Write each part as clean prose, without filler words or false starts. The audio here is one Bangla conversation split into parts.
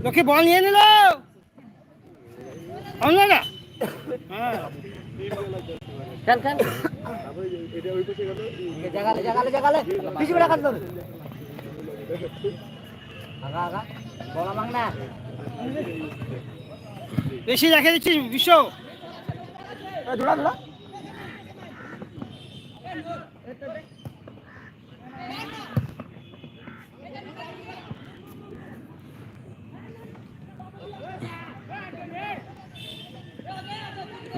লোকে বল নিয়ে নিল না। হ্যাঁ খেল খেল জাগালে পিছু রাখা তো আগা বলা মাং না বেশি রেখে দিচ্ছিস বিশ্ব ধরা ধরা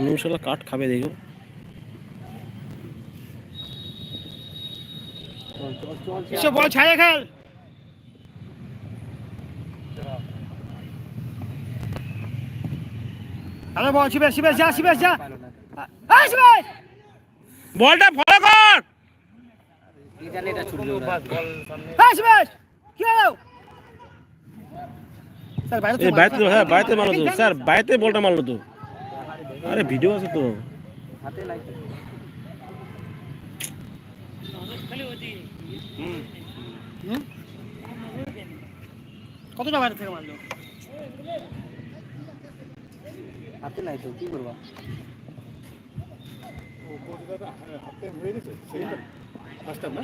নিউশলা কাট খাবে দেখো বিশ্ব বল ছাড়ে খেল আরে বল শিবেশ যা বলটা ফলো কর এটা ছুটলো শিবেশ কি হলো স্যার বাইরে মারলো তো স্যার বাইরে বলটা মারলো তো আরে ভিডিও আছে তো হাতে নাই কতটা বাইরে থেকে মারলো হাতে নাই তো কি করবা হাতে হয়ে গেছে ফার্স্ট না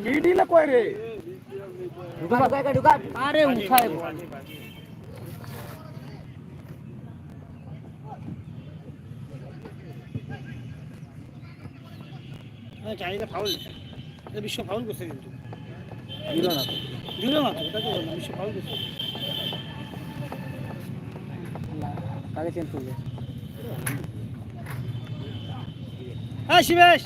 মিডিলা কই রে ঢুকা আরে উঠায় চাইলে ফাউল বিশ্ব ফাউল করছে কিন্তু দিল না তো এটা তো বিশ্ব ফাউল করছে কাকে চেঞ্জ করবে হ্যাঁ শিবেশ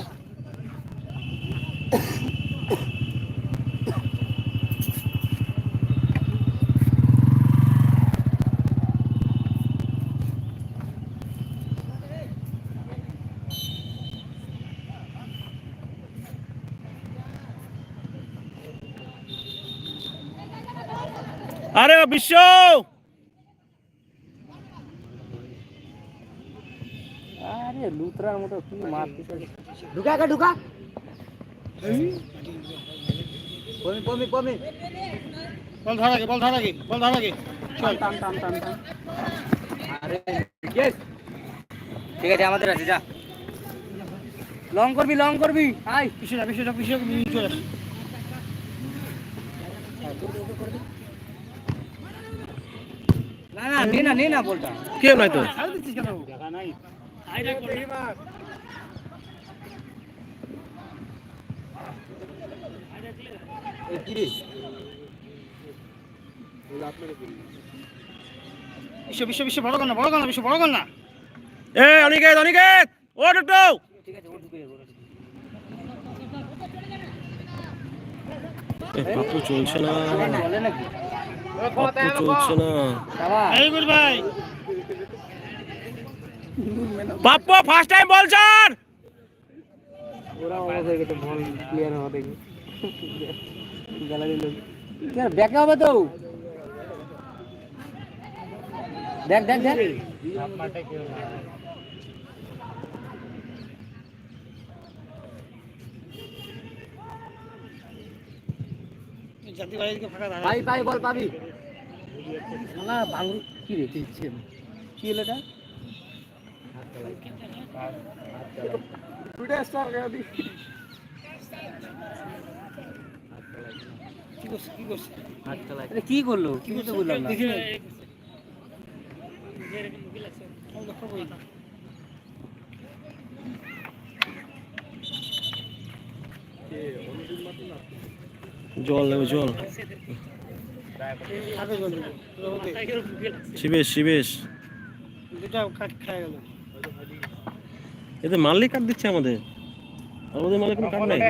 আরে বিশ্ব আরে লুতরার মতো কি মারতেছে ঢুকা পমি বল ধরা গে চল টান আরে ইয়েস ঠিক আছে আমাদের আছে যা লং করবি আই পিছু চলে না নে না বলটা কেউ নাই তো জায়গা নাই আইরা করবি মার এই কি রে বল আপনারে করি বিশ্ব বড় কর না এ অনিকেত ও টুটু ঠিক আছে ও ঢুকে পাপ্পু চলছে না চলে নাকি ভাই পাপ্পু ফার্স্ট টাইম বল ছাড় ওরা হয়ে গেছে বল ক্লিয়ার হবে দেখি গ্যালারি লোক কেন ব্যাকে হবে তো দেখ জাতি ভাইকে ফাঁকা দাঁড়া ভাই বল পাবি না বাংলু কি রে দিচ্ছে কি হলো এটা টুডে স্টার গাদি কি করছে হাত চালায় আরে কি করলো কি করতে বললাম না দেখি জল শিবেশ এতে মাল্লি কাট দিচ্ছে আমাদের মাল্লি কোনো কাট নাই